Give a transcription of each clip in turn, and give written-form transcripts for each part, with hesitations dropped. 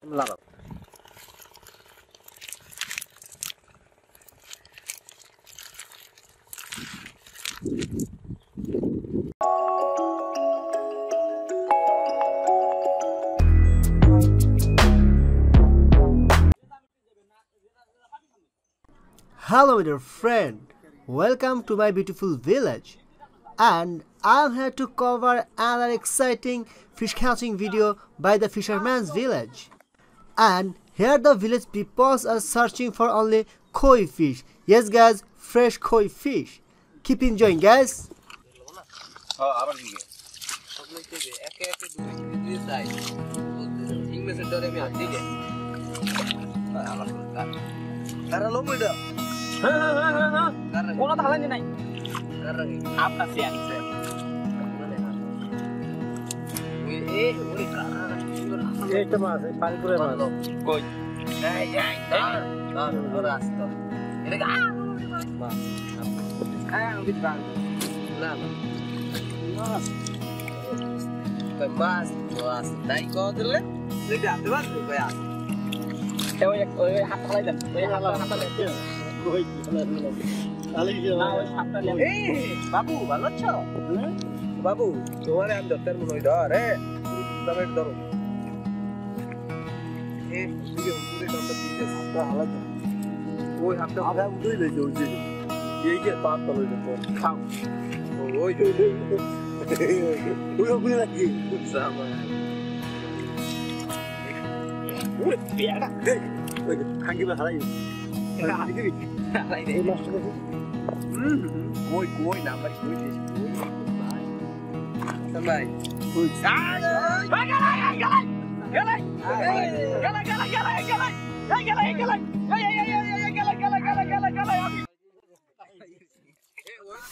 Hello dear friend, welcome to my beautiful village, and I am here to cover another exciting fish catching video by the Fisherman's village. And here the village people are searching for only koi fish. Yes guys, fresh koi fish. Keep enjoying guys. কোনো ধালানি নাই আপনার সে আছে এইটা মাছ পানি পুরো মাছ কই এই এই দাও ওরা আসতো এটা গা মাছ হ্যাঁ আমি দাও না মাছ কই মাছ মাছ তাই কো দিলে এটা আতে বাস কই আস ওই হাত ফালাই দেন ওই হাত ফালাই দেন কই তাহলে কি না ওই হাতটা লে এই বাবু ভালো আছো বাবু তোমারে আমি ধরতে মনে হই ধরে তুমি ধরো এই ভিডিও পুরো দন্ড দিতে হাতটা হালা দাও ওই হাতটা আধা উঠে দিয়েছে ওই যে এই যে পাপ তলে দেখো খাও ওই ওই ওই লাগি সামা ওই পেড়া ওই খাঙ্গি বা হারাই এই মাছটা কই কই নাম্বার কই দিস সবাই কই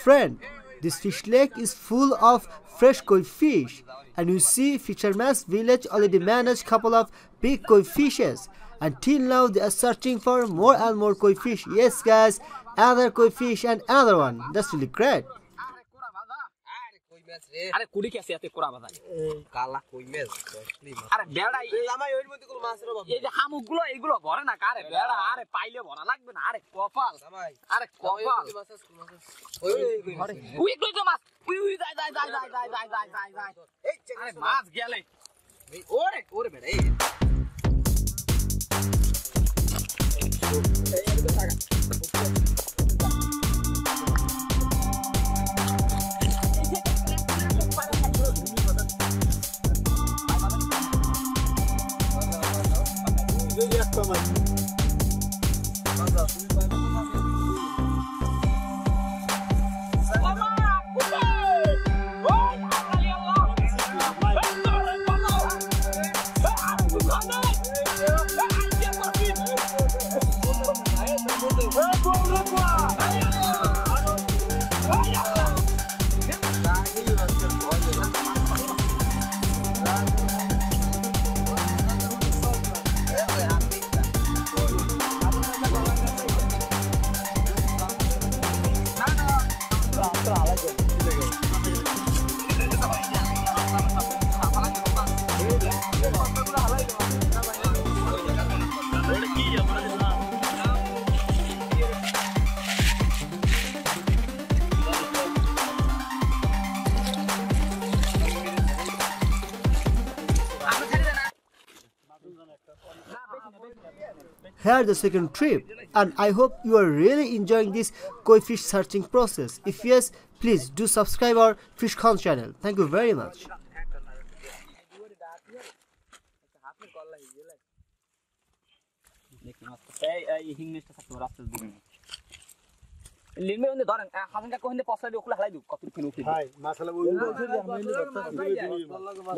Friend, this fish lake is full of fresh koi fish, and you see Fisherman's village already managed couple of big koi fishes. Until now they are searching for more and more koi fish. Yes guys, another koi fish and another one. That's really great. আরে কুড়ি কে আছে এতে কোরা বাজার কালা কই মেজ আরে বেড়া এই আমার ওইর মধ্যে কোন মাছ রে বাবা এই যে হামুকগুলো এগুলো ভরে না কারে বেড়া আরে পাইলে ভরা লাগবে না আরে কপাল ভাই আরে কপাল ওই ভরে ওই কই তো মাছ ওই যাই যাই যাই যাই যাই যাই যাই যাই যাই এই আরে মাছ গেলে ওরে ওরে বেড়া এই Here's the second trip, and I hope you are really enjoying this koi fish searching process. If yes, please do subscribe our Fish Con channel. Thank you very much. লিমে ওনে ধরেন হামঙ্গা কোহিনে পছাই ওকুলা হালাই দু কত কিলো উঠি ভাই মাছালা ওই বলছে যে আমি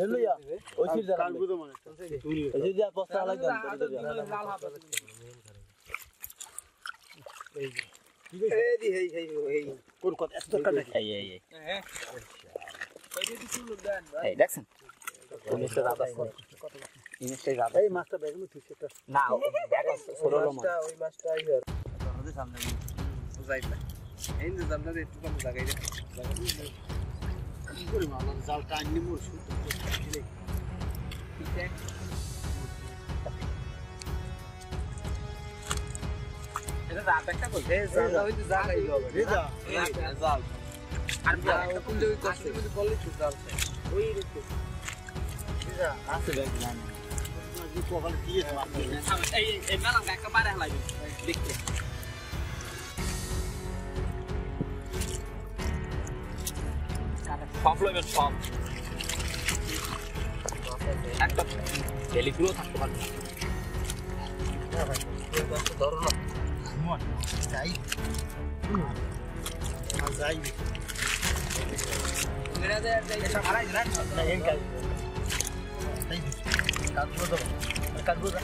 লেলুয়া ওই চির জানা কালবুদো মানে এই যে পছা হালাই দেন লাল হাত এই দি হেই হেই হেই কোন কত এত দরকার নাই এই এই হ্যাঁ কই দি তুই দেন এই দেখছেন ইনস্টা দাদা কত ইনস্টা দাদা এই মাছটা ব্যাগে মে তুইছে না ব্যাগ ছোট মাছটা ওই মাছটা আইয়ার আমাদের সামনে যাইবে এই যে জানলা দে একটু কম জায়গায় রে কি করে মাছ জাল টাইম নিমু শুট রাত একটা কই জাল হইতে জাল আইলো হবে জাল আর কোন জায়গায় কাছে কিন্তু বললি তো জাল ওই রেখে আছে ব্যাগ না জি কোকাল দিয়ে এই মেলাম একটা পারে লাগবে দেখতে সব লইবেন সব একটা ডেলিগুলো থাকতে পারবে না ভাই ধরো না মন যাই যাই মেরা দে এটা মারাই না না এন কাজ তাই কাটবো তো কাটবো না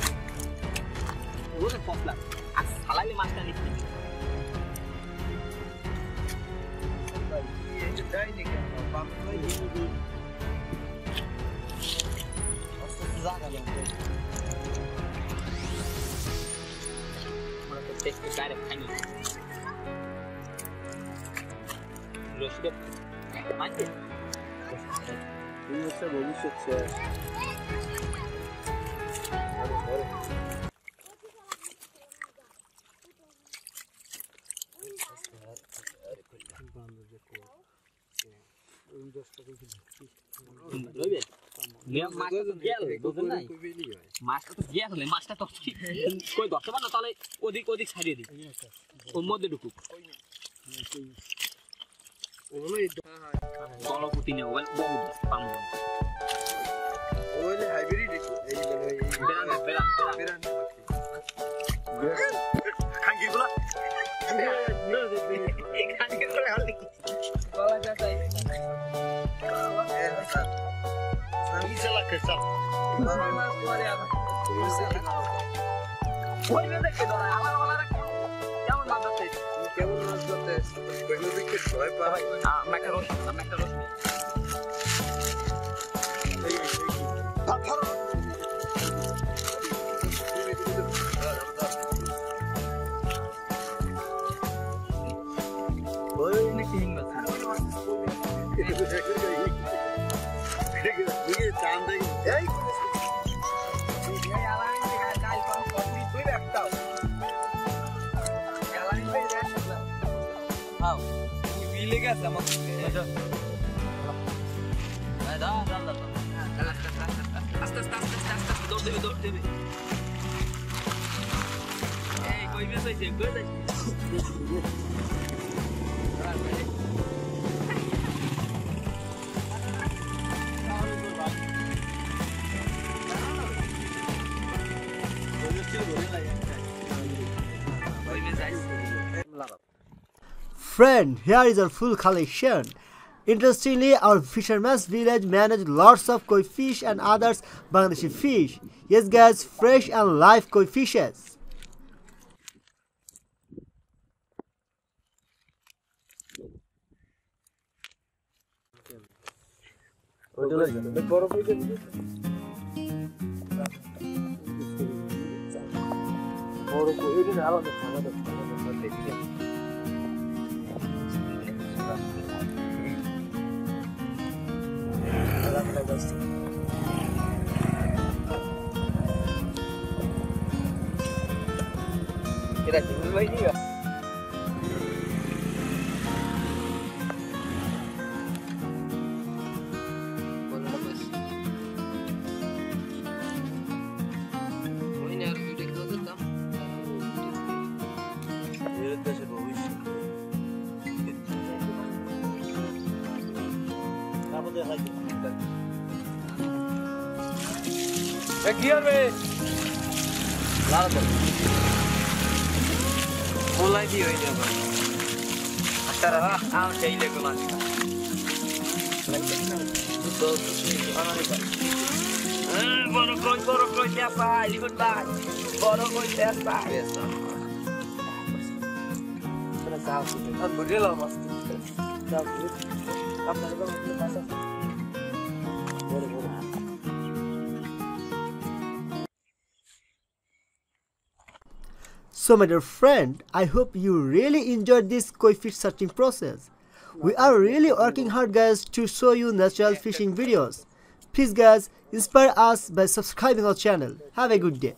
ওরে পপলা আর সালালি মাছটা নিতে ভাই এই যে দাই নি কেন বাপ ভাই অস্ত জায়গা না মানে তো টেস্ট করে খাইনি রসিদ মানতে এই হচ্ছে ভবিষ্যৎ স্যার মাছটা তো কই ধরতে পার না তাহলে ওদিক ওদিক ছাড়িয়ে দিই ওর মধ্যে ঢুকুক গলপুতি নেই বহু পামবো ওইলে হাইব্রিড এই বেরান বেরান বেরান খাঙ্গিগুলা খাঙ্গিগুলা হলে কি বলা যায় Isela kesa. Oy ne দেখে ধরে আলাদা আলাদা কেমন মাছ ধরতে কেমন মাছ ধরতে কইলো দেখে ভয় পাই ম্যাকারোস এই ধরো ওই নাকি হিং মাছ ये चांद है ए ये आलाइन दिखा काल पर कॉफी तू बैठता हो आलाइन पे जा सकता हां ये पीले का समझ ए जा आस्ते दौड़ दे ए कोई भी सही से कर दे Friend, here is our full collection. Interestingly, our fisherman's village manage lots of koi fish and others Bangladeshi fish. Yes guys, fresh and live koi fishes. Kita tunggu lagi ya. Mana lepas? Mau ini harus duduk dulu tak? Dia dah sebabus. Kamu dah lagi. Kian be. Lalu. Mulai dia ini apa? Acara saya ile kelas. Betul anak ni. Baru kau siapa? Lihat bah. Baru kau siapa? Biasa. Mana tahu sih? Kan begini lah mas. Tahu. Apa lagi mesti pasang? Boleh. So my dear friend, I hope you really enjoyed this koi fish searching process. We are really working hard guys to show you natural fishing videos. Please guys, inspire us by subscribing our channel. Have a good day.